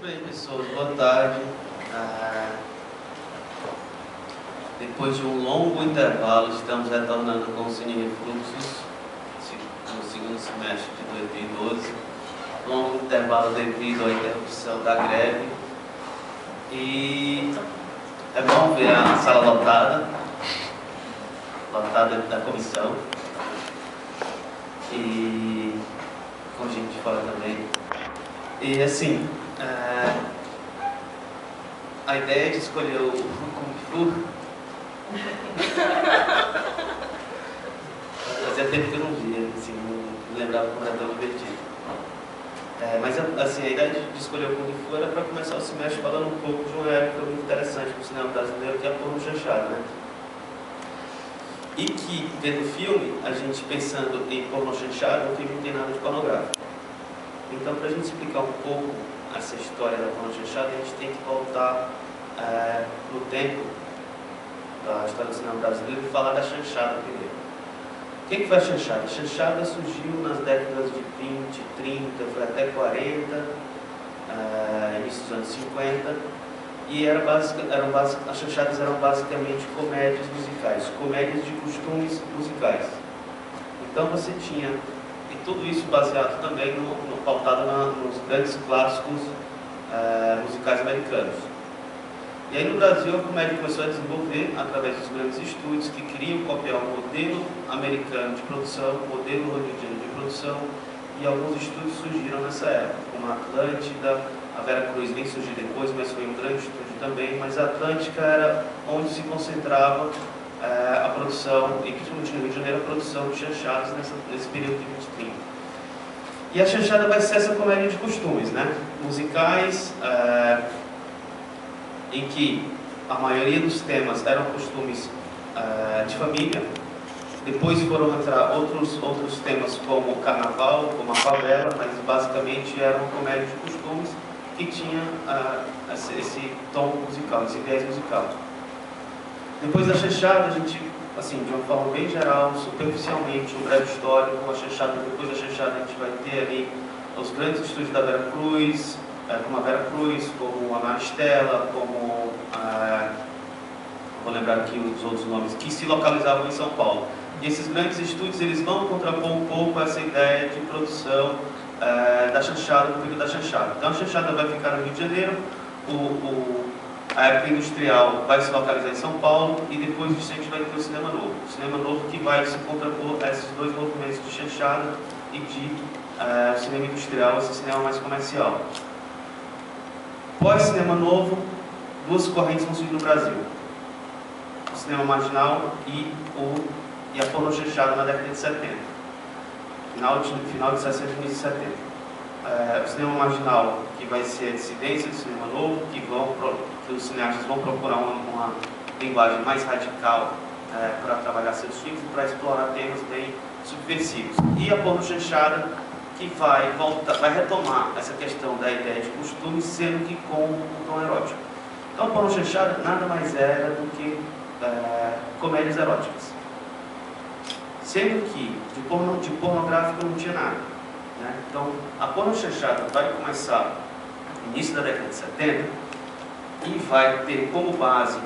Bem, pessoas, boa tarde. Depois de um longo intervalo, estamos retornando com o Cine Refluxos no segundo semestre de 2012. Longo intervalo devido à interrupção da greve. E é bom ver a sala lotada da comissão. E com gente de fora também. E assim, a ideia de escolher o Kung Fu fazia tempo que eu não via, assim, não lembrava como era tão divertido. Mas assim, a ideia de escolher o Kung Fu era para começar o semestre falando um pouco de uma época muito interessante para o cinema brasileiro, que é a pornochanchada, né? E que, vendo o filme, a gente pensando em pornochanchada, o filme não tem nada de pornográfico. Então, para a gente explicar um pouco essa história da pornochanchada, a gente tem que voltar no tempo da história do cinema brasileiro e falar da chanchada primeiro. O que foi a chanchada? A chanchada surgiu nas décadas de 20, 30, foi até 40, início dos anos 50, e as chanchadas eram basicamente comédias musicais, comédias de costumes musicais. Então você tinha, e tudo isso baseado também pautado nos grandes clássicos musicais americanos. E aí no Brasil a comédia começou a desenvolver através dos grandes estúdios que queriam copiar o modelo americano de produção, o modelo hollywoodiano de produção, e alguns estúdios surgiram nessa época, como a Atlântida, a Vera Cruz nem surgiu depois, mas foi um grande estúdio também, mas a Atlântica era onde se concentrava a produção, e principalmente no Rio de Janeiro, a produção de chanchadas nesse período de 20 e 30. E a chanchada vai ser essa comédia de costumes, né? Musicais, em que a maioria dos temas eram costumes de família. Depois foram entrar outros temas como o carnaval, como a favela, mas basicamente eram comédias de costumes que tinha esse tom musical, esse viés musical. Depois da chanchada, a gente, assim, de uma forma bem geral, superficialmente, um breve histórico, depois da chanchada a gente vai ter ali os grandes estúdios da Vera Cruz, como a Vera Cruz, como a Maristela, como vou lembrar aqui os outros nomes, que se localizavam em São Paulo. E esses grandes estúdios, eles vão contrapor um pouco essa ideia de produção da chanchada, do período da chanchada. Então a chanchada vai ficar no Rio de Janeiro, a época industrial vai se localizar em São Paulo, e depois disso a gente vai ter o cinema novo. O cinema novo que vai se contrapor a esses dois movimentos de chanchada e de cinema industrial, esse cinema mais comercial. Pós-cinema novo, duas correntes vão surgir no Brasil: o cinema marginal e a pornochanchada na década de 70, final de 60 e início de 70. O cinema marginal, que vai ser a dissidência do cinema novo, que os cineastas vão procurar uma linguagem mais radical para trabalhar seus filmes e para explorar temas bem subversivos. E a pornochanchada, que vai retomar essa questão da ideia de costume, sendo que com um tom erótico. Então, a pornochanchada nada mais era do que comédias eróticas. Sendo que de pornográfico não tinha nada, né? Então, a pornochanchada vai começar no início da década de 70 e vai ter como base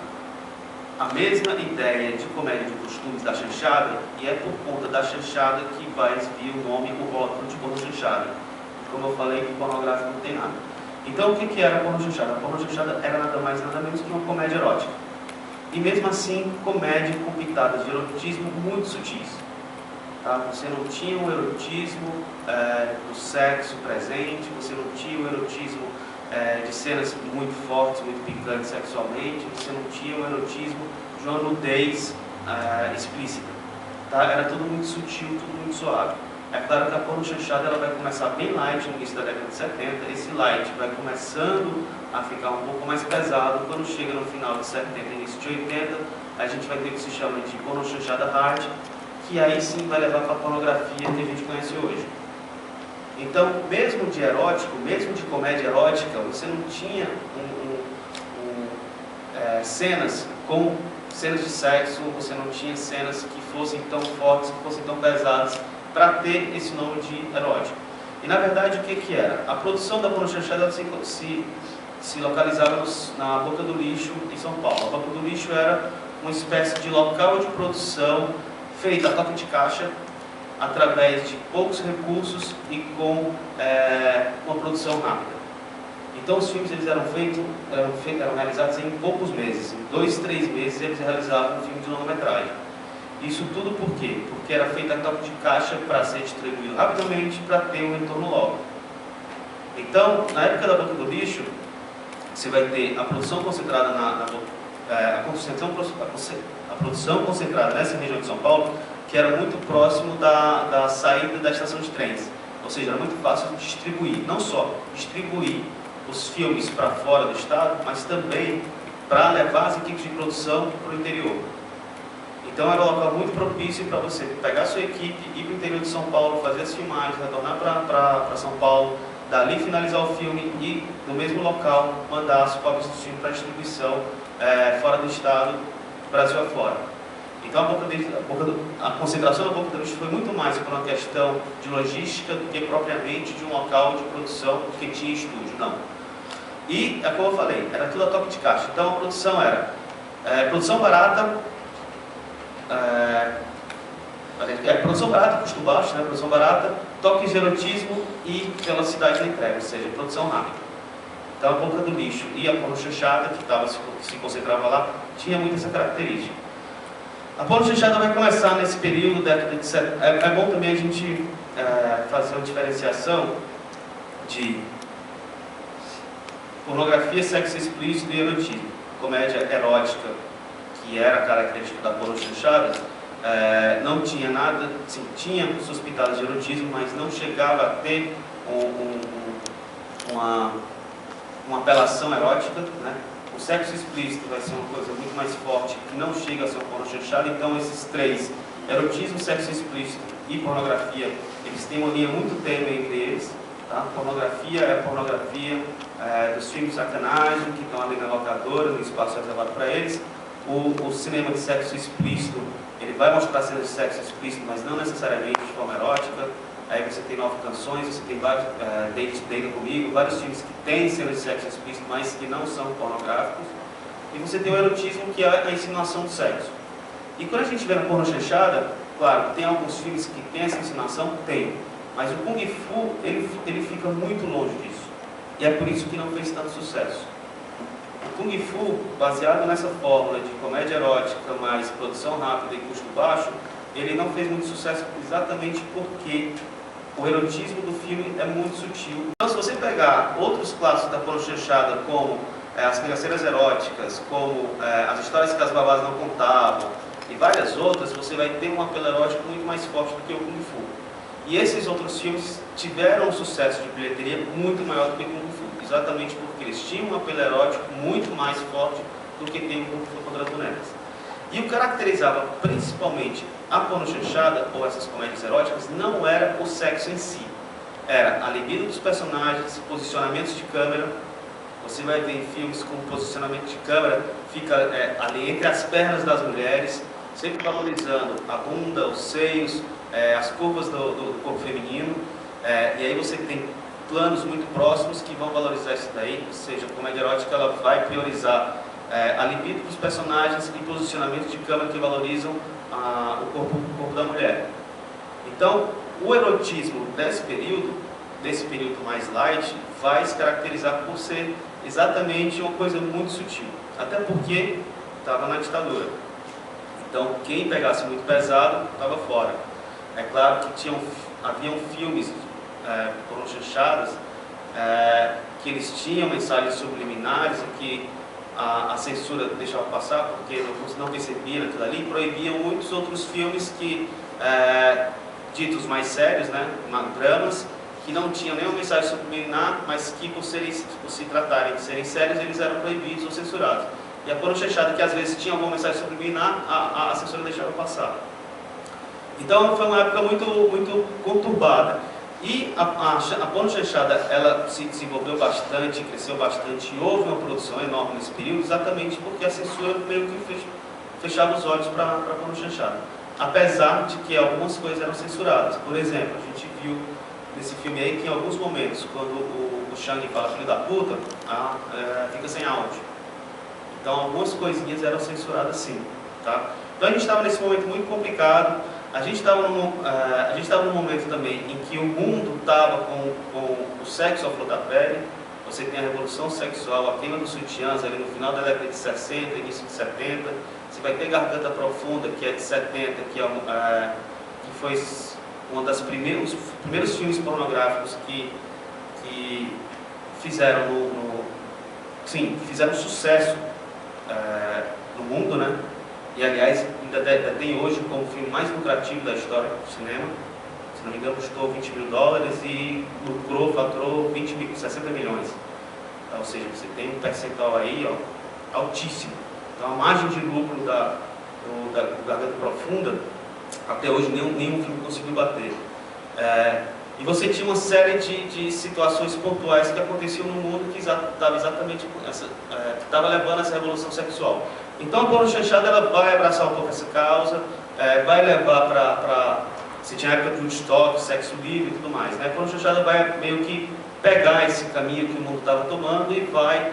a mesma ideia de comédia de costumes da chanchada, e é por conta da chanchada que vai vir o nome, o rótulo de pornochanchada. Como eu falei, que pornográfico não tem nada. Então, o que era a pornochanchada? A pornochanchada era nada mais nada menos que uma comédia erótica. E mesmo assim, comédia com pitadas de erotismo muito sutis. Tá? Você não tinha o erotismo do sexo presente, você não tinha o erotismo de cenas muito fortes, muito picantes sexualmente, você não tinha o erotismo de uma nudez explícita. Tá? Era tudo muito sutil, tudo muito suave. É claro que a pornochanchada ela vai começar bem light no início da década de 70, esse light vai começando a ficar um pouco mais pesado. Quando chega no final de 70 e início de 80, a gente vai ter o que se chama de pornochanchada hard, que aí sim vai levar para a pornografia que a gente conhece hoje. Então, mesmo de erótico, mesmo de comédia erótica, você não tinha cenas com cenas de sexo, você não tinha cenas que fossem tão fortes, que fossem tão pesadas, para ter esse nome de erótico. E na verdade o que era? A produção da porno chanchada se localizava na Boca do Lixo, em São Paulo. A Boca do Lixo era uma espécie de local de produção feita a toque de caixa, através de poucos recursos e com uma produção rápida. Então os filmes eles eram realizados em poucos meses, em 2, 3 meses eles realizavam um filme de longa-metragem. Isso tudo por quê? Porque era feito a toque de caixa para ser distribuído rapidamente, para ter um retorno logo. Então, na época da Boca do Lixo, você vai ter a produção concentrada a produção concentrada nessa região de São Paulo, que era muito próximo da saída da estação de trens. Ou seja, era muito fácil de distribuir, não só distribuir os filmes para fora do estado, mas também para levar as equipes de produção para o interior. Então era um local muito propício para você pegar a sua equipe, ir para o interior de São Paulo, fazer as filmagens, retornar para São Paulo, dali finalizar o filme e, no mesmo local, mandar as cópias do filme para distribuição fora do estado, Brasil afora. Então a concentração da Boca do Lixo foi muito mais por uma questão de logística do que propriamente de um local de produção que tinha estúdio, não. E, como eu falei, era tudo a toque de caixa. Então a produção era produção barata, produção barata, custo baixo, né? Produção barata, toques de erotismo e velocidade da entrega, ou seja, produção rápida. Então a Boca do Lixo e a porno chanchada, que se concentrava lá, tinha muito essa característica. A porno chanchada vai começar nesse período, década de 70. É bom também a gente fazer uma diferenciação de pornografia, sexo explícito e erotismo. Comédia erótica, que era a característica da porno chanchada, não tinha nada, sim, tinha suas pitadas de erotismo, mas não chegava a ter uma apelação erótica, né? O sexo explícito vai ser uma coisa muito mais forte, que não chega a ser uma porno chanchada. Então esses três, erotismo, sexo explícito e pornografia, eles têm uma linha muito tênue entre eles. Tá? Pornografia é a pornografia dos filmes de sacanagem, que estão ali na locadora, no espaço reservado para eles. O cinema de sexo explícito, ele vai mostrar cenas de sexo explícito, mas não necessariamente de forma erótica. Aí você tem 9 canções, você tem vários, Deita Comigo, vários filmes que têm cenas de sexo explícito, mas que não são pornográficos. E você tem o erotismo, que é a insinuação do sexo. E quando a gente vê na porno chanchada, claro, tem alguns filmes que tem essa insinuação? Tem. Mas o Kung Fu, ele fica muito longe disso. E é por isso que não fez tanto sucesso. O Kung Fu, baseado nessa fórmula de comédia erótica, mais produção rápida e custo baixo, ele não fez muito sucesso exatamente porque o erotismo do filme é muito sutil. Então, se você pegar outros clássicos da porno chanchada, como as cangaceiras eróticas, como as histórias que as babás não contavam, e várias outras, você vai ter um apelo erótico muito mais forte do que o Kung Fu. E esses outros filmes tiveram um sucesso de bilheteria muito maior do que o Kung Fu, exatamente porque eles tinham um apelo erótico muito mais forte do que tem o Kung Fu contra as bonecas. E o que caracterizava principalmente a porno chanchada, ou essas comédias eróticas, não era o sexo em si. Era a libido dos personagens, posicionamentos de câmera. Você vai ver em filmes com posicionamento de câmera, fica ali entre as pernas das mulheres, sempre valorizando a bunda, os seios, as curvas do corpo feminino. E aí você tem planos muito próximos que vão valorizar isso daí, ou seja, a comédia erótica ela vai priorizar a libido dos personagens e posicionamentos de câmera que valorizam o corpo da mulher. Então, o erotismo desse período mais light, vai se caracterizar por ser exatamente uma coisa muito sutil, até porque estava na ditadura. Então, quem pegasse muito pesado, estava fora. É claro que haviam filmes porno chanchadas que eles tinham mensagens subliminares e que a censura deixava passar porque não percebia aquilo ali, e proibiam muitos outros filmes que, ditos mais sérios, né, dramas, que não tinham nenhuma mensagem subliminar, mas que por se tratarem de serem sérios, eles eram proibidos ou censurados. E a porno chanchada, que às vezes tinha alguma mensagem subliminar, a censura deixava passar. Então foi uma época muito, muito conturbada. E a porno chanchada, ela se desenvolveu bastante, cresceu bastante, e houve uma produção enorme nesse período, exatamente porque a censura meio que fechava os olhos para a porno chanchada. Apesar de que algumas coisas eram censuradas. Por exemplo, a gente viu nesse filme aí que em alguns momentos, quando o Shang fala filho da puta, fica sem áudio. Então algumas coisinhas eram censuradas sim, tá? Então a gente estava nesse momento muito complicado. A gente estava num momento também em que o mundo estava com o sexo à flor da pele. Você tem a revolução sexual, a queima dos sutiãs ali no final da década de 60, início de 70. Você vai ter Garganta Profunda, que é de 70, que foi os primeiros filmes pornográficos que fizeram fizeram sucesso no mundo, né? E aliás, ainda tem hoje como o filme mais lucrativo da história do cinema. Se não me engano, custou $20 mil e faturou 60 milhões. Então, ou seja, você tem um percentual aí altíssimo. Então a margem de lucro da Garganta Profunda, até hoje nenhum filme conseguiu bater. E você tinha uma série de situações pontuais que aconteciam no mundo que estava exatamente que estava levando a essa revolução sexual. Então a pornochanchada ela vai abraçar um pouco essa causa, vai levar para... Se tinha época de Woodstock, sexo livre e tudo mais, né? A pornochanchada vai meio que pegar esse caminho que o mundo estava tomando e vai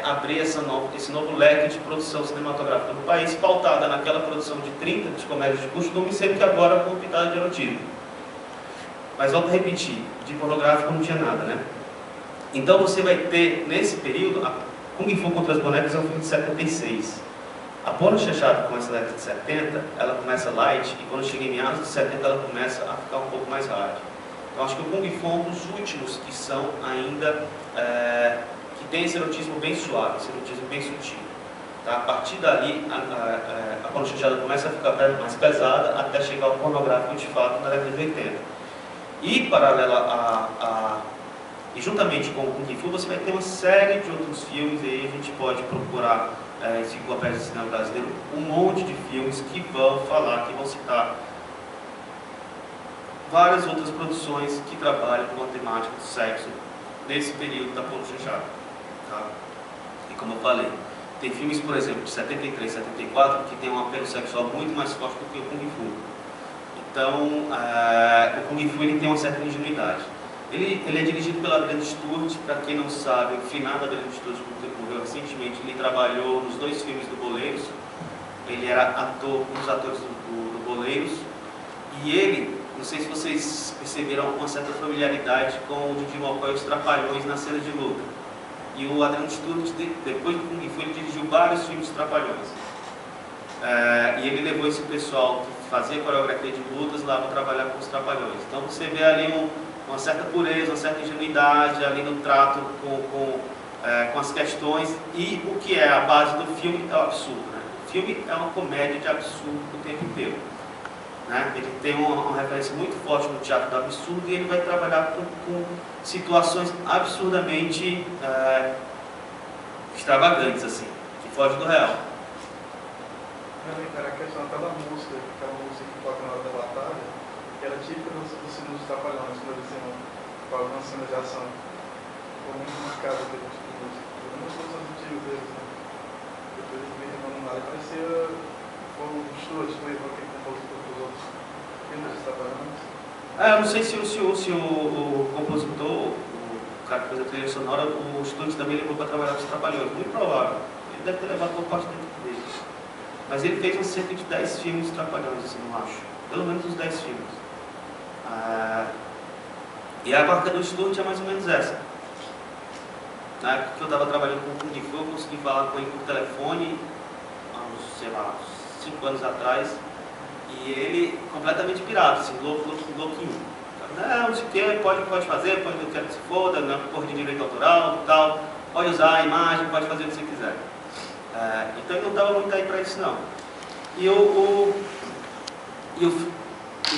abrir esse novo leque de produção cinematográfica no país, pautada naquela produção de 30 de comédias de costume, sendo que agora com pitada de erotismo. Mas volto a repetir, de pornográfico não tinha nada, né? Então você vai ter, nesse período, Kung Fu contra as bonecas é um filme de 76. A pornochanchada começa na década de 70, ela começa light, e quando chega em meados de 70 ela começa a ficar um pouco mais hard. Então acho que o Kung Fu é um dos últimos que são ainda, que tem esse erotismo bem suave, esse erotismo bem sutil. Tá? A partir dali, a pornochanchada começa a ficar mais pesada, até chegar ao pornográfico de fato na década de 80. E e juntamente com o Kung Fu, você vai ter uma série de outros filmes, e aí a gente pode procurar enciclopédia de cinema brasileiro, um monte de filmes que vão falar, que vão citar várias outras produções que trabalham com a temática do sexo nesse período da pornochanchada. Tá? E como eu falei, tem filmes, por exemplo, de 73, 74, que tem um apelo sexual muito mais forte do que o Kung Fu. Então, o Kung Fu ele tem uma certa ingenuidade. Ele é dirigido pela Adriana Sturte. Para quem não sabe, o finado Adriana Sturte, que morreu recentemente, ele trabalhou nos 2 filmes do Boleiros. Ele era um dos atores do Boleiros. E ele, não sei se vocês perceberam uma certa familiaridade com o Didi Mocó e os Trapalhões na cena de luta. E o Adriano Sturte, depois do Kung Fu, ele dirigiu vários filmes de Trapalhões. E ele levou esse pessoal que fazia coreografia de lutas lá para trabalhar com os Trapalhões. Então você vê ali uma certa pureza, uma certa ingenuidade ali no trato com as questões, e o que é a base do filme é o absurdo. Né? O filme é uma comédia de absurdo o tempo inteiro. Né? Ele tem uma referência muito forte no teatro do absurdo, e ele vai trabalhar com situações absurdamente extravagantes, assim, que fogem do real. Era a questão daquela música que toca na hora da batalha, que era típica dos filmes dos Trapalhões, quando eles iam para alguma cena de ação. Foi muito marcado aquele tipo de música. Eu não sou dos antigos deles, né? Depois eles me remontaram e parecia o Stuart, foi aquele compositor dos outros filmes dos Trapalhões. Eu não sei se o compositor, o cara que fez a trilha sonora, o Stuart também levou para trabalhar com os Trapalhões. Muito provável. Ele deve ter levado por parte dele. Mas ele fez cerca de 10 filmes de Trapalhões, assim, eu acho. Pelo menos uns 10 filmes. E a marca do Stuart é mais ou menos essa. Na época que eu estava trabalhando com o Kung Fu, eu consegui falar com ele por telefone, há uns, sei lá, 5 anos atrás. E ele completamente pirata, assim, louquinho. Não sei o que, pode fazer, eu quero que se foda, não é porra de direito autoral e tal. Pode usar a imagem, pode fazer o que você quiser. Então ele não estava muito aí para isso não. E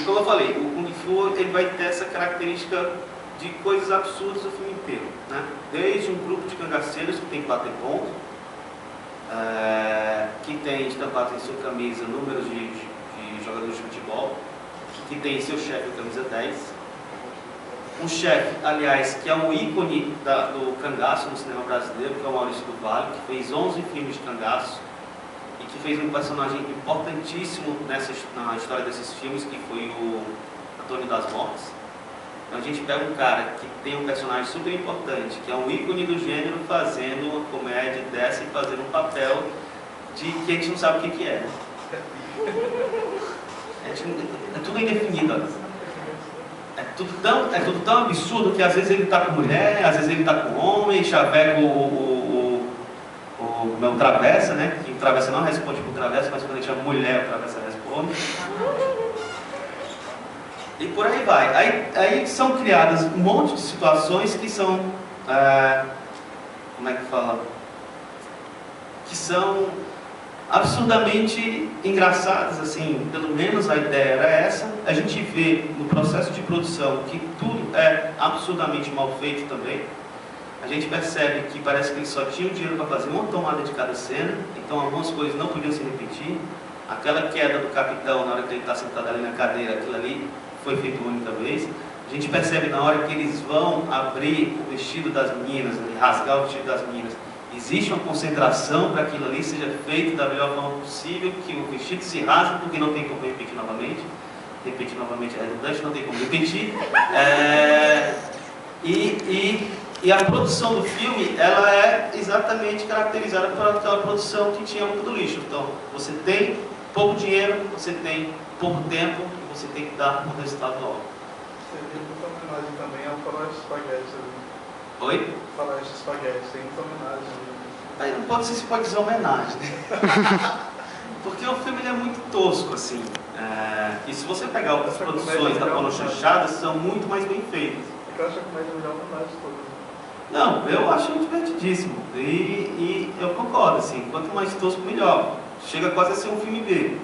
como eu falei, o Kung Fu ele vai ter essa característica de coisas absurdas o filme inteiro, né? Desde um grupo de cangaceiros que tem que bater ponto, que tem estampado em sua camisa números de jogadores de futebol, que tem seu chefe camisa 10. Um chefe, aliás, que é um ícone do cangaço no cinema brasileiro, que é o Maurício do Vale, que fez 11 filmes de cangaço e que fez um personagem importantíssimo na história desses filmes, que foi o Antônio das Mortes. Então a gente pega um cara que tem um personagem super importante, que é um ícone do gênero, fazendo uma comédia dessa e fazendo um papel de que a gente não sabe o que é. É tudo indefinido. É tudo tão absurdo que às vezes ele está com mulher, às vezes ele está com homem, chaveca o meu travessa, né? Que o travessa não responde por travessa, mas quando a gente chama mulher, o travessa responde. E por aí vai. Aí são criadas um monte de situações que são, como é que fala? Que são absurdamente engraçadas, assim, pelo menos a ideia era essa. A gente vê no processo de produção que tudo é absurdamente mal feito também. A gente percebe que parece que eles só tinham dinheiro para fazer uma tomada de cada cena, então algumas coisas não podiam se repetir. Aquela queda do capitão na hora que ele está sentado ali na cadeira, aquilo ali foi feito uma única vez. A gente percebe na hora que eles vão abrir o vestido das meninas, rasgar o vestido das meninas, existe uma concentração para que aquilo ali seja feito da melhor forma possível, que o vestido se rasgue, porque não tem como repetir novamente. Repetir novamente é redundante, não tem como repetir. E a produção do filme, ela é exatamente caracterizada por aquela produção que tinha muito do lixo. Então, você tem pouco dinheiro, você tem pouco tempo, e você tem que dar um resultado logo. Você viu muita homenagem também ao Faroeste Spaghetti. Oi? Faroeste Spaghetti, tem muita homenagem. Aí não pode ser, se pode dizer homenagem, né? Porque o filme ele é muito tosco, assim. E se você pegar outras produções da Porno Chanchada, são muito mais bem feitas. Eu acho que a comédia é homenagem toda. Não, eu acho divertidíssimo. E eu concordo, assim, quanto mais tosco, melhor. Chega quase a ser um filme B.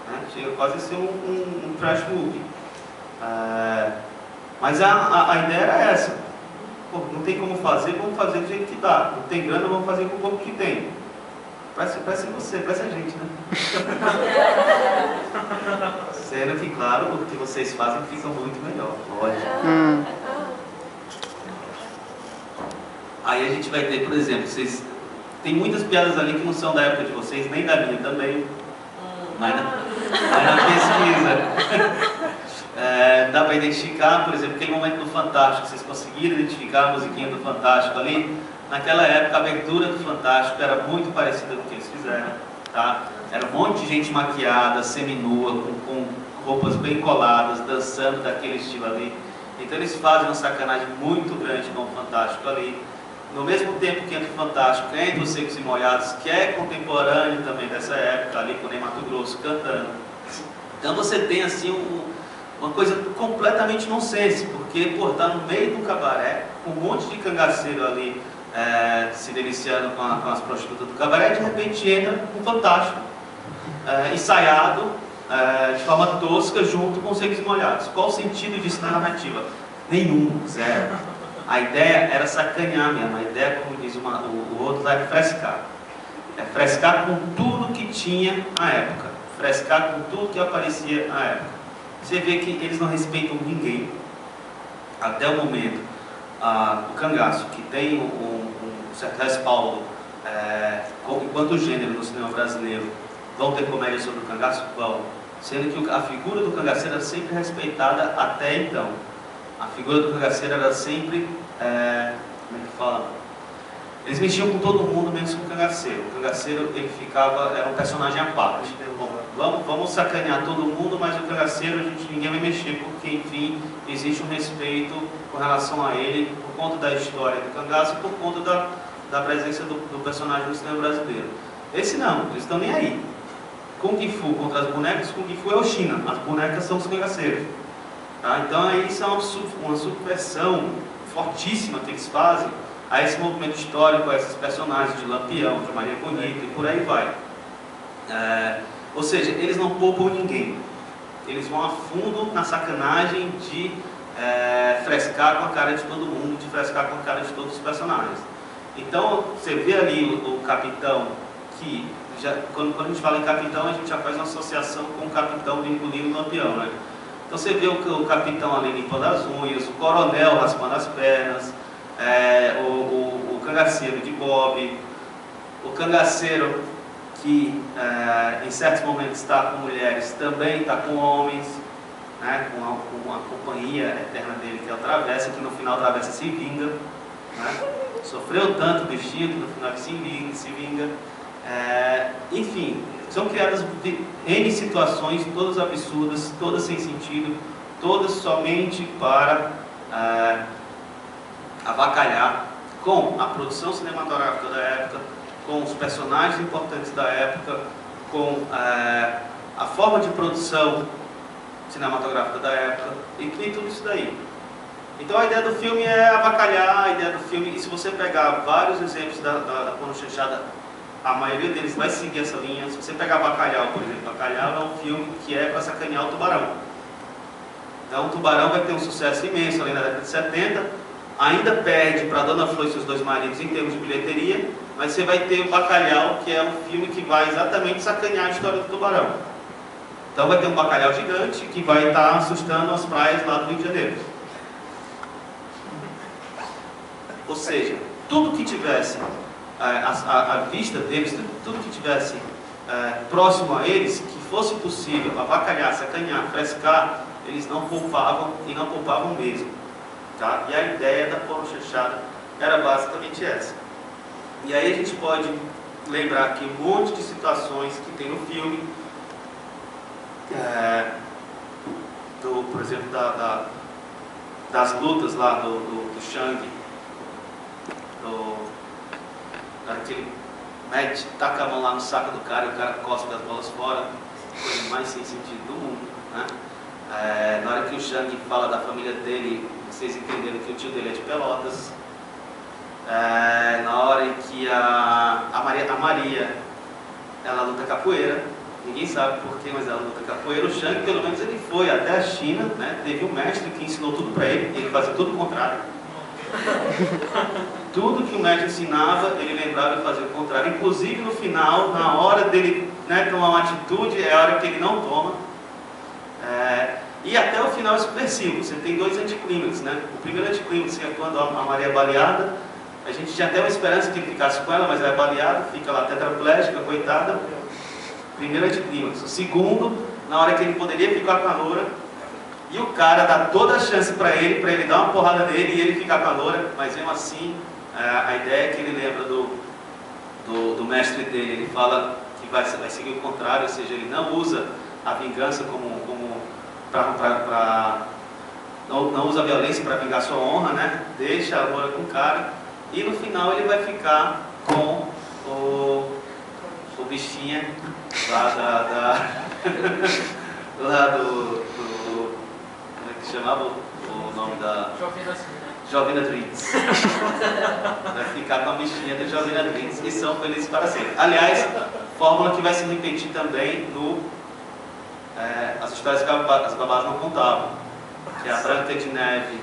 Né? Chega quase a ser um trash movie. Mas a ideia era essa. Pô, não tem como fazer, vamos fazer do jeito que dá. Não tem grana, vamos fazer com o pouco que tem. Parece você, parece a gente, né? Sendo que, claro, o que vocês fazem fica muito melhor. Lógico. Aí a gente vai ter, por exemplo, tem muitas piadas ali que não são da época de vocês, nem da minha também. Mas na pesquisa dá para identificar, por exemplo, aquele momento do Fantástico. Vocês conseguiram identificar a musiquinha do Fantástico ali? Naquela época, a abertura do Fantástico era muito parecida com o que eles fizeram, tá? Era um monte de gente maquiada, seminua, com roupas bem coladas, dançando daquele estilo ali. Então eles fazem uma sacanagem muito grande com o Fantástico ali. No mesmo tempo que entra o Fantástico, entra os Secos e Molhados, que é contemporâneo também dessa época, ali com o Ney Matogrosso cantando. Então você tem assim uma coisa completamente nonsense, porque pô, tá no meio do cabaré, com um monte de cangaceiro ali se deliciando com as prostitutas do cabaré, e de repente entra um Fantástico, ensaiado de forma tosca junto com os Secos e Molhados. Qual o sentido disso na narrativa? Nenhum, zero. A ideia era sacanear mesmo, a ideia, como diz o outro, é frescar. É frescar com tudo que tinha à época, frescar com tudo que aparecia à época. Você vê que eles não respeitam ninguém, até o momento. O cangaço, que tem um certo respaldo enquanto gênero no cinema brasileiro, vão ter comédia sobre o cangaço? Vão. Sendo que a figura do cangaceiro era sempre respeitada até então. A figura do cangaceiro era sempre, como é que fala? Eles mexiam com todo mundo, menos com o cangaceiro. O cangaceiro, ele era um personagem à parte. Bom, vamos sacanear todo mundo, mas o cangaceiro ninguém vai mexer, porque, enfim, existe um respeito com relação a ele, por conta da história do cangaço e por conta da presença do personagem no cinema brasileiro. Esse não, eles estão nem aí. Kung Fu contra as bonecas, Kung Fu é o China, as bonecas são os cangaceiros. Tá? Então aí isso é uma subversão fortíssima que eles fazem a esse movimento histórico, a esses personagens de Lampião, de Maria Bonita e por aí vai. Ou seja, eles não poupam ninguém. Eles vão a fundo na sacanagem de frescar com a cara de todo mundo, de frescar com a cara de todos os personagens. Então você vê ali o capitão que, quando a gente fala em capitão, a gente já faz uma associação com o capitão vinculino do Lampião, né? Então você vê o capitão ali limpando as unhas, o coronel raspando as pernas, o cangaceiro de Bob, o cangaceiro que em certos momentos está com mulheres, também está com homens, né, com a companhia eterna dele, que é o Travessa, que no final Travessa se vinga, né? Sofreu tanto o bichinho que no final ele se vinga. Enfim, são criadas N situações, todas absurdas, todas sem sentido, todas somente para avacalhar com a produção cinematográfica da época, com os personagens importantes da época, com a forma de produção cinematográfica da época e tudo isso daí. Então a ideia do filme é avacalhar, a ideia do filme, e se você pegar vários exemplos da pornochanchada, a maioria deles vai seguir essa linha. Se você pegar Bacalhau, por exemplo, Bacalhau é um filme que é para sacanear o tubarão. Então o Tubarão vai ter um sucesso imenso ali na década de 70, ainda perde para Dona Flor e seus dois maridos em termos de bilheteria, mas você vai ter o Bacalhau, que é um filme que vai exatamente sacanear a história do tubarão. Então vai ter um bacalhau gigante que vai estar assustando as praias lá do Rio de Janeiro. Ou seja, tudo que tivesse à vista deles, tudo que tivesse próximo a eles, que fosse possível avacalhar, sacanear, frescar, eles não poupavam e não poupavam mesmo. Tá? E a ideia da pornochanchada era basicamente essa. E aí a gente pode lembrar aqui um monte de situações que tem no filme, por exemplo, das lutas lá do Shang, aquele mete, taca a mão lá no saco do cara e o cara cospe as bolas fora, coisa mais sem sentido do mundo, né? Na hora que o Shang fala da família dele, vocês entenderam que o tio dele é de Pelotas. Na hora em que a Maria ela luta capoeira, ninguém sabe porquê, mas ela luta capoeira. O Shang, pelo menos, ele foi até a China, né? Teve um mestre que ensinou tudo para ele fazia tudo o contrário. Tudo que o mestre ensinava, ele lembrava de fazer o contrário. Inclusive no final, na hora dele, né, tomar uma atitude, é a hora que ele não toma. E até o final é subversivo. Você tem dois anticlímax, né? O primeiro anticlímax é quando a Maria é baleada. A gente tinha até uma esperança que ele ficasse com ela, mas ela é baleada, fica lá tetraplégica, coitada. Primeiro anticlímax. O segundo, na hora que ele poderia ficar com a loura, e o cara dá toda a chance para ele dar uma porrada nele e ele ficar com a loura, mas mesmo assim, a ideia é que ele lembra do mestre dele. Ele fala que vai seguir o contrário, ou seja, ele não usa a vingança não usa a violência para vingar sua honra, né? Deixa a loura com o cara, e no final ele vai ficar com o bichinha lá lá do como é que chamava o nome da Jovina Dreams. Vai ficar com a bichinha do Jovina Dreams e são felizes para sempre. Aliás, fórmula que vai se repetir também as histórias que as babás não contavam, que é a Branca de Neve,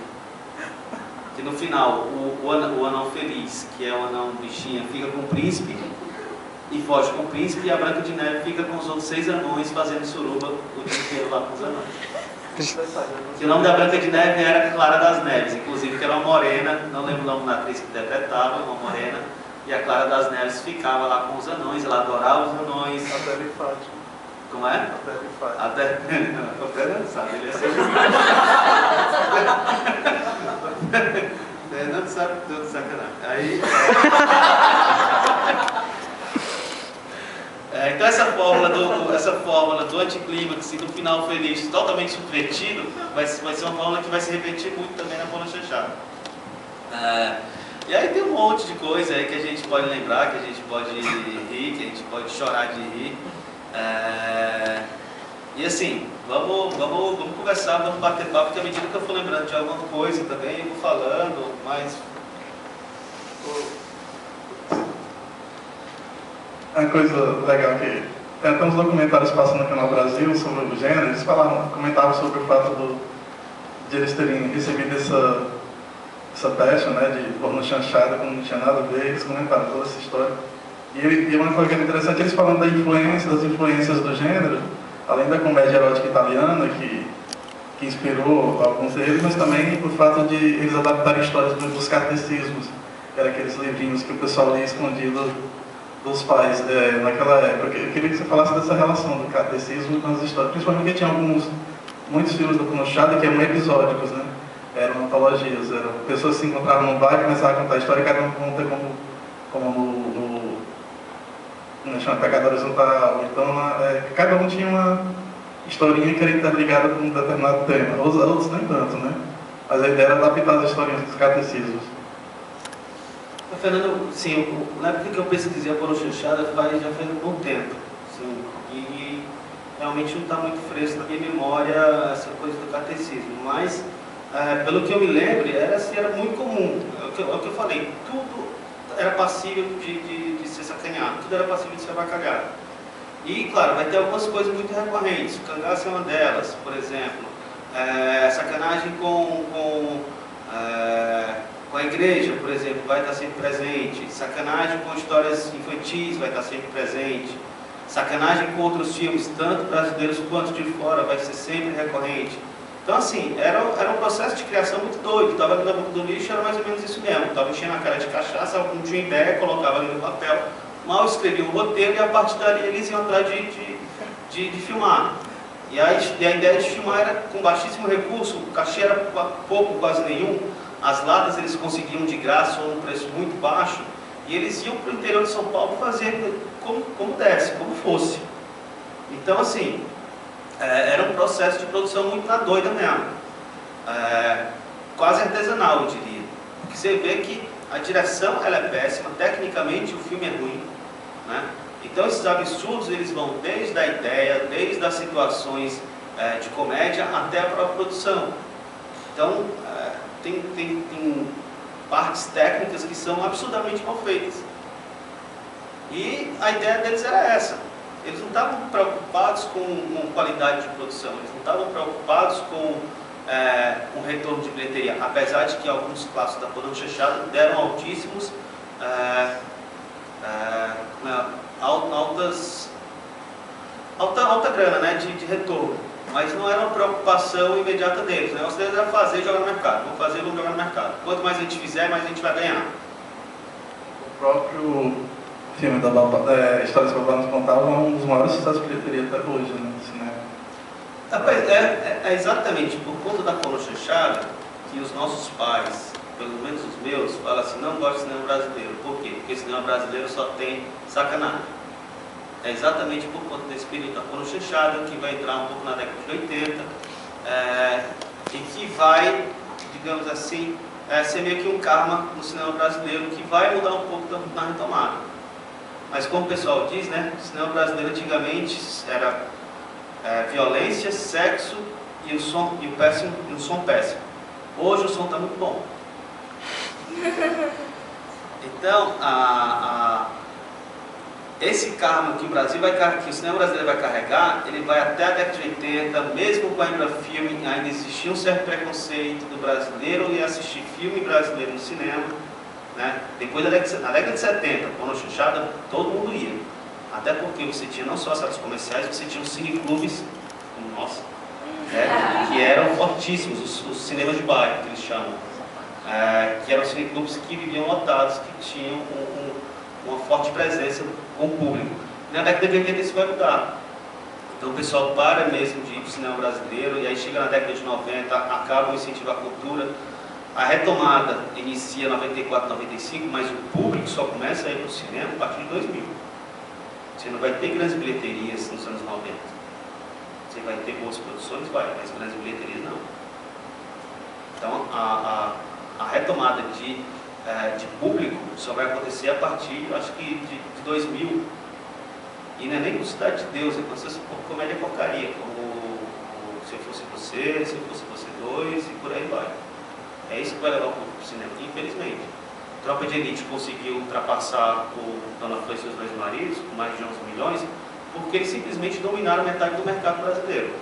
que no final o anão feliz, que é o anão bichinha, fica com o príncipe e foge com o príncipe, e a Branca de Neve fica com os outros 6 anões fazendo suruba o dia inteiro lá com os anões. O nome da Branca de Neve era Clara das Neves, inclusive, que era uma morena, não lembro o nome da atriz que interpretava, uma morena, e a Clara das Neves ficava lá com os anões, ela adorava os anões. Até ele Fátima. Como é? Até ele Fátima. Até não sabe, ele é ser não sabe tudo, sacanagem. Aí, então essa fórmula do anticlímax e do final feliz totalmente subvertido vai ser uma fórmula que vai se repetir muito também na pornochanchada. E aí tem um monte de coisa aí que a gente pode lembrar, que a gente pode rir, que a gente pode chorar de rir. E assim, vamos conversar, vamos bater papo, porque à medida que eu for lembrando de alguma coisa também, eu vou falando, mas... Uma coisa legal que tem até uns documentários passando no Canal Brasil sobre o gênero, eles comentavam sobre o fato de eles terem recebido essa pecha, né, de pornochanchada, como não tinha nada a ver, eles comentaram toda essa história. E uma coisa que é interessante, eles falando das influências do gênero, além da comédia erótica italiana, que inspirou alguns deles, mas também o fato de eles adaptarem histórias dos catecismos, que eram aqueles livrinhos que o pessoal lia escondido dos pais naquela época. Eu queria que você falasse dessa relação do catecismo com as histórias, principalmente porque tinha muitos filmes da pornochanchada que eram episódicos, né? eram antologias, eram pessoas que se encontravam num bar e começavam a contar a história, cada um conta como chama pegada horizontal, então cada um tinha uma historinha que era interligada com um determinado tema, outros nem tanto, né? Mas a ideia era adaptar as historinhas dos catecismos. Fernando, sim, na época que eu pesquisei a Poroxanchada já faz um bom tempo, sim, e realmente não está muito fresco na minha memória essa coisa do catecismo, mas pelo que eu me lembro, era muito comum, é o que eu falei, tudo era passível de ser sacaneado, tudo era passível de ser avacalhado. E, claro, vai ter algumas coisas muito recorrentes, o cangaço é uma delas, por exemplo, sacanagem com a igreja, por exemplo, vai estar sempre presente, sacanagem com histórias infantis vai estar sempre presente, sacanagem com outros filmes, tanto brasileiros quanto de fora, vai ser sempre recorrente. Então, assim, era um processo de criação muito doido. Estava ali na boca do lixo, era mais ou menos isso mesmo. Estava enchendo a cara de cachaça, algum tinha ideia, colocava ali no papel, mal escrevia um roteiro e a partir dali eles iam atrás de filmar. E a ideia de filmar era com baixíssimo recurso, o cachê era pouco, quase nenhum, as latas eles conseguiam de graça ou num preço muito baixo, e eles iam para o interior de São Paulo fazer como desse, como fosse. Então, assim, era um processo de produção muito na doida mesmo, quase artesanal, eu diria. Porque você vê que a direção ela é péssima, tecnicamente o filme é ruim, né? Então esses absurdos eles vão desde a ideia, desde as situações de comédia até a própria produção. Então tem partes técnicas que são absurdamente mal feitas. E a ideia deles era essa. Eles não estavam preocupados com qualidade de produção, eles não estavam preocupados com um retorno de bilheteria, apesar de que alguns clássicos da Poroxanchada deram altíssimos, alta grana, né, de retorno, mas não era uma preocupação imediata deles. O negócio deles era fazer e jogar no mercado, vamos fazer e vamos jogar no mercado. Quanto mais a gente fizer, mais a gente vai ganhar. O próprio filme da Histórias que o Babá nos contava é um dos maiores sucessos de bilheteria até hoje, né, no cinema. Rapaz, é exatamente por conta da Poroxanchada que os nossos pais, pelo menos os meus, falam assim, não gosto de cinema brasileiro. Por quê? Porque cinema brasileiro só tem sacanagem. É exatamente por conta desse período da Poroxanchada, que vai entrar um pouco na década de 80, e que vai, digamos assim, ser meio que um karma no cinema brasileiro, que vai mudar um pouco na retomada. Mas como o pessoal diz, né, o cinema brasileiro antigamente era violência, sexo e o som péssimo. Hoje o som está muito bom. Então, esse karma que o cinema brasileiro vai carregar, ele vai até a década de 80, mesmo com a Embrafilme, ainda existia um certo preconceito do brasileiro em assistir filme brasileiro no cinema, né? Depois na década de 70, quando a Poroxanchada, todo mundo ia. Até porque você tinha não só as salas comerciais, você tinha os cineclubes, como o nosso, que eram fortíssimos, os cinemas de bairro, que eles chamam. Que eram cineclubes que viviam lotados, que tinham uma forte presença com o público. Na década de 80 isso vai mudar. Então o pessoal para mesmo de ir para o cinema brasileiro, e aí chega na década de 90, acaba o incentivo à cultura. A retomada inicia em 94, 95, mas o público só começa a ir para o cinema a partir de 2000. Você não vai ter grandes bilheterias nos anos 90. Você vai ter boas produções, mas grandes bilheterias não. Então a retomada de público só vai acontecer a partir, acho que, de 2000. E não é nem com Cidade de Deus, é com essa comédia porcaria, como Se Eu Fosse Você, Se Eu Fosse Você 2 e por aí vai. É isso que vai levar o público para o cinema, infelizmente. Tropa de Elite conseguiu ultrapassar o Dona Flor e Seus Dois Maridos, com mais de 11 milhões, porque eles simplesmente dominaram metade do mercado brasileiro.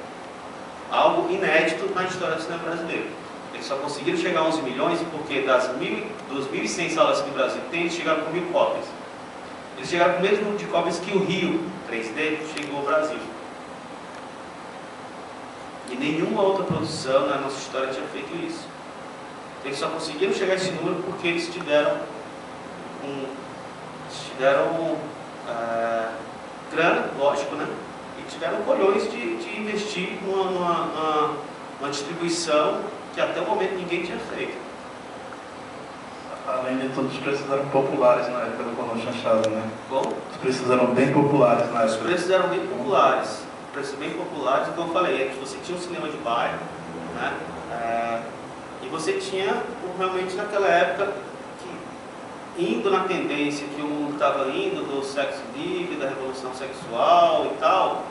Algo inédito na história do cinema brasileiro. Eles só conseguiram chegar a 11 milhões porque das 1.100 salas que o Brasil tem, eles chegaram com 1.000 cópias. Eles chegaram com o mesmo número de cópias que o Rio 3D chegou ao Brasil. E nenhuma outra produção na nossa história tinha feito isso. Eles só conseguiram chegar a esse número porque eles tiveram grana, lógico, né? E tiveram colhões de investir numa distribuição que até o momento ninguém tinha feito. Além de tudo, os preços eram populares na época do pornô chanchado, né? Bom, Os preços eram bem populares na os época. preços eram bem populares. Preços bem populares, então eu falei, é que você tinha um cinema de bairro, né? E você tinha realmente naquela época, indo na tendência que o mundo estava indo, do sexo livre, da revolução sexual e tal,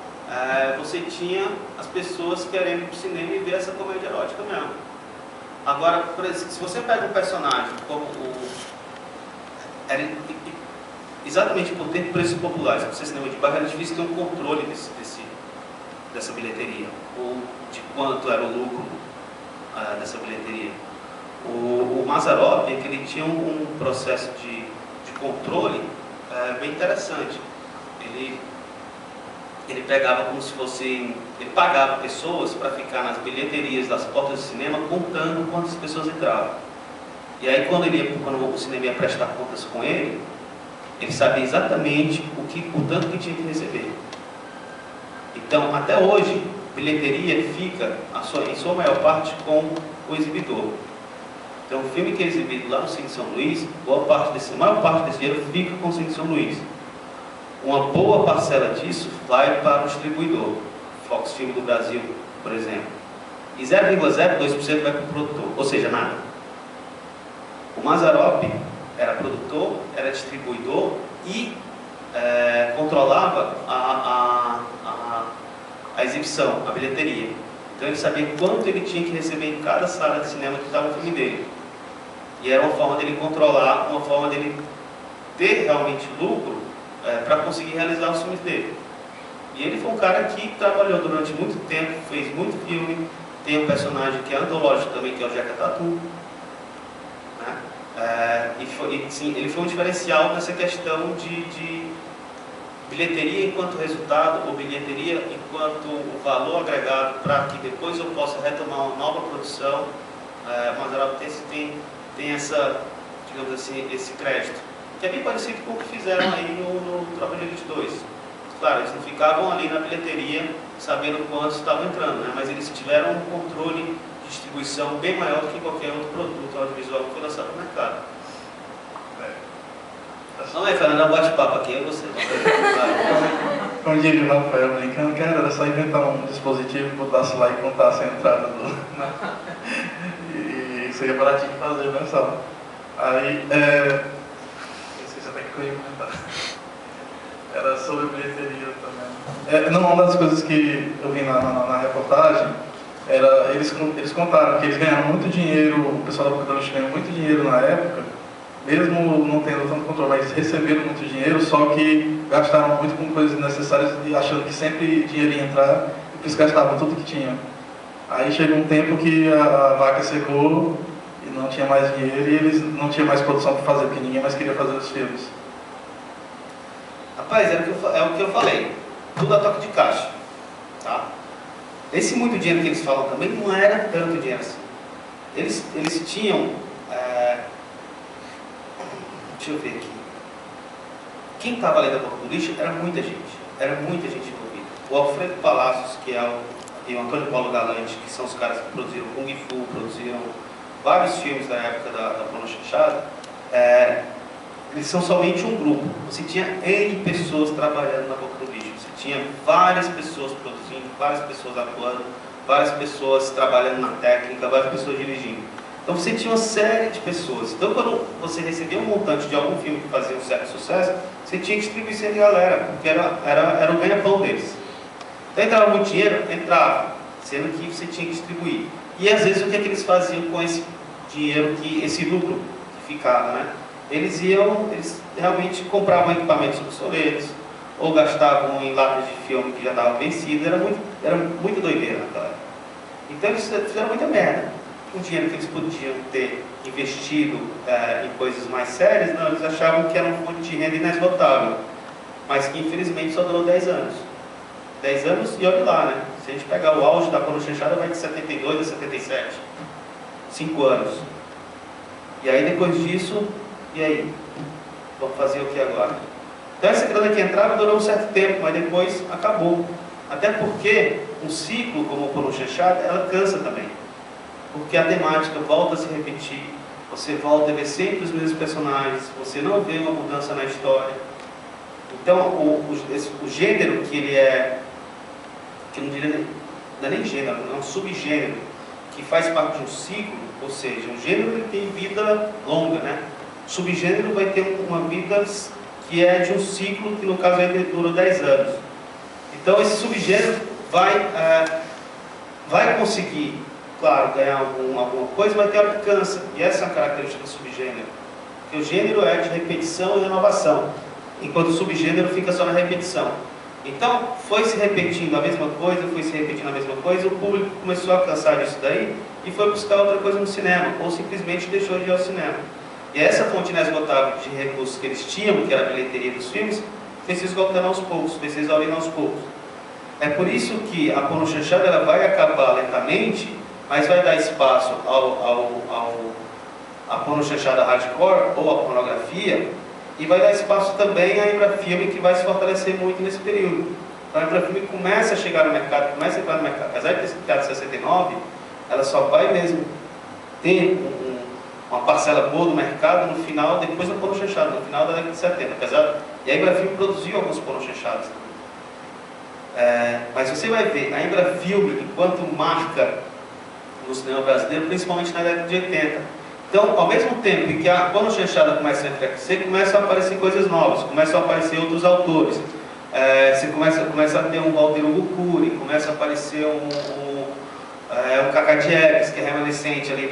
você tinha as pessoas querendo ir para o cinema e ver essa comédia erótica mesmo. Agora, por exemplo, se você pega um personagem como exatamente por ter preços populares, por ser cinema de bairro, era difícil ter um controle dessa bilheteria, ou de quanto era o lucro dessa bilheteria. O Mazzaropi, ele tinha um processo de controle bem interessante. Ele pegava como se fosse... Ele pagava pessoas para ficar nas bilheterias das portas do cinema contando quantas pessoas entravam. E aí quando o cinema ia prestar contas com ele sabia exatamente o tanto que tinha que receber. Então, até hoje, bilheteria fica, em sua maior parte, com o exibidor. Então, o filme que é exibido lá no Cine São Luís, a maior parte desse dinheiro fica com o Cine São Luís. Uma boa parcela disso vai para o distribuidor, Fox Film do Brasil, por exemplo. E 0,02% vai para o produtor, ou seja, nada. O Mazzaropi era produtor, era distribuidor e controlava a exibição, a bilheteria. Então ele sabia quanto ele tinha que receber em cada sala de cinema que estava o filme dele. E era uma forma dele controlar, uma forma dele ter realmente lucro para conseguir realizar os filmes dele. E ele foi um cara que trabalhou durante muito tempo, fez muito filme. Tem um personagem que é antológico também, que é o Jeca Tatu. Né? Ele foi um diferencial nessa questão de bilheteria enquanto resultado, ou bilheteria enquanto o valor agregado para que depois eu possa retomar uma nova produção. O Mazzaropi tem essa, digamos assim, esse crédito, que é bem parecido com o que fizeram aí no Tropa de Elite 2. Claro, eles não ficavam ali na bilheteria sabendo quantos estavam entrando, né? Mas eles tiveram um controle de distribuição bem maior do que qualquer outro produto audiovisual que foi lançado no mercado. Não é, Fernando, é um bate-papo aqui, é você. Como diria o Rafael brincando, cara, era só inventar um dispositivo, botasse lá e contasse a entrada do... E seria baratinho de fazer, né, só? Aí, esqueci até que eu ia comentar. Era sobre bilheteria também. Não, uma das coisas que eu vi na reportagem era, eles contaram que eles ganharam muito dinheiro, o pessoal da Boca do Lixo ganhou muito dinheiro na época, mesmo não tendo tanto controle, mas receberam muito dinheiro, só que gastaram muito com coisas desnecessárias e achando que sempre dinheiro ia entrar, e por isso gastavam tudo que tinham. Aí chegou um tempo que a vaca secou e não tinha mais dinheiro e eles não tinham mais produção para fazer, porque ninguém mais queria fazer os filmes. Rapaz, é o que eu falei, tudo a toque de caixa, tá? Esse muito dinheiro que eles falam também não era tanto dinheiro assim. Eles tinham, deixa eu ver aqui, quem estava ali da Boca do Lixo era muita gente envolvida. O Alfredo Palacios, e o Antônio Paulo Galante, que são os caras que produziram Kung Fu, produziram vários filmes da época da Pornô Chanchada, eles são somente um grupo. Você tinha N pessoas trabalhando na Boca do Lixo, você tinha várias pessoas produzindo, várias pessoas atuando, várias pessoas trabalhando na técnica, várias pessoas dirigindo. Então você tinha uma série de pessoas. Então quando você recebia um montante de algum filme que fazia um certo sucesso, você tinha que distribuir isso entre a galera, porque era o ganha-pão deles. Então entrava muito dinheiro? Entrava, sendo que você tinha que distribuir. E às vezes o que é que eles faziam com esse dinheiro, esse lucro que ficava, né? Eles realmente compravam equipamentos obsoletos, ou gastavam em latas de filme que já estava vencido. Era muito doideira naquela época. Então eles fizeram muita merda. O dinheiro que eles podiam ter investido em coisas mais sérias, não, eles achavam que era uma fonte de renda inesgotável, mas que infelizmente só durou 10 anos. 10 anos e olha lá, né? Se a gente pegar o auge da Pornô Chanchada, vai de 72 a 77. 5 anos. E aí depois disso, e aí? Vamos fazer o que agora? Então essa grana que entrava durou um certo tempo, mas depois acabou. Até porque um ciclo como o Pornô Chanchada, ela cansa também. porque a temática volta a se repetir, você volta a ver sempre os mesmos personagens, você não vê uma mudança na história. Então, o gênero que ele é, que não diria não é nem gênero, é um subgênero, que faz parte de um ciclo, ou seja, o gênero ele tem vida longa, né? O subgênero vai ter uma vida que é de um ciclo, que no caso ele dura 10 anos. Então, esse subgênero vai conseguir, claro, ganhar alguma coisa, mas tem hora que cansa. E essa é uma característica do subgênero. Porque o gênero é de repetição e renovação, enquanto o subgênero fica só na repetição. Então, foi se repetindo a mesma coisa, o público começou a cansar disso daí e foi buscar outra coisa no cinema, ou simplesmente deixou de ir ao cinema. E essa fonte inesgotável de recursos que eles tinham, que era a bilheteria dos filmes, foi se esgotando aos poucos, foi se exaurindo aos poucos. É por isso que a pornochanchada ela vai acabar lentamente, mas vai dar espaço à pornochanchada hardcore ou à pornografia, e vai dar espaço também à Embrafilme, que vai se fortalecer muito nesse período. Então a Embrafilme começa a chegar no mercado, começa a entrar no mercado. Apesar de ter sido criada em 69, ela só vai mesmo ter uma parcela boa do mercado no final, depois da pornochanchada, no final da década de 70. E a Embrafilme produziu alguns pornochanchadas. Mas você vai ver a Embrafilme enquanto marca no cinema brasileiro, principalmente na década de 80. Então, ao mesmo tempo em que a pornochanchada começa a enfraquecer, começam a aparecer coisas novas, começam a aparecer outros autores. Você começa a ter um Walter Hugo Cury, começa a aparecer um Cacá Diegues, que é remanescente ali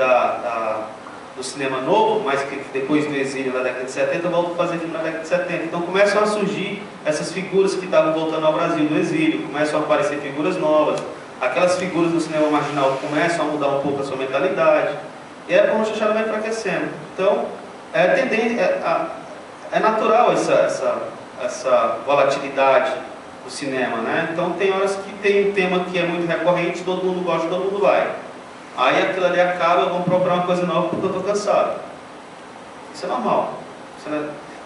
do cinema novo, mas que depois do exílio na década de 70 volta a fazer filme na década de 70. Então começam a surgir essas figuras que estavam voltando ao Brasil do exílio, começam a aparecer figuras novas. Aquelas figuras do cinema marginal começam a mudar um pouco a sua mentalidade. E a pornochanchada vai enfraquecendo. Então, é natural essa volatilidade do cinema, né? Então, tem horas que tem um tema que é muito recorrente, todo mundo gosta, todo mundo vai. Aí aquilo ali acaba, vamos procurar uma coisa nova porque eu estou cansado. Isso é normal.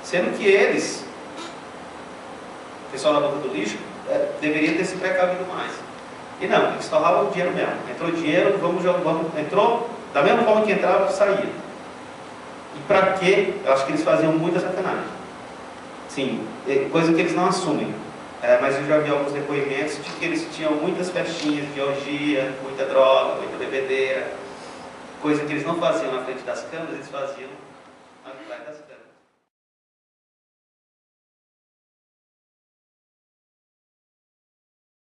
Sendo que eles, o pessoal na boca do lixo, deveria ter se precavido mais. E não, eles torravam o dinheiro mesmo. Entrou dinheiro, entrou, da mesma forma que entrava, saía. E para quê? Eu acho que eles faziam muita sacanagem. Sim, coisa que eles não assumem. Mas eu já vi alguns depoimentos de que eles tinham muitas festinhas de orgia, muita droga, muita bebedeira. Coisa que eles não faziam na frente das câmeras, eles faziam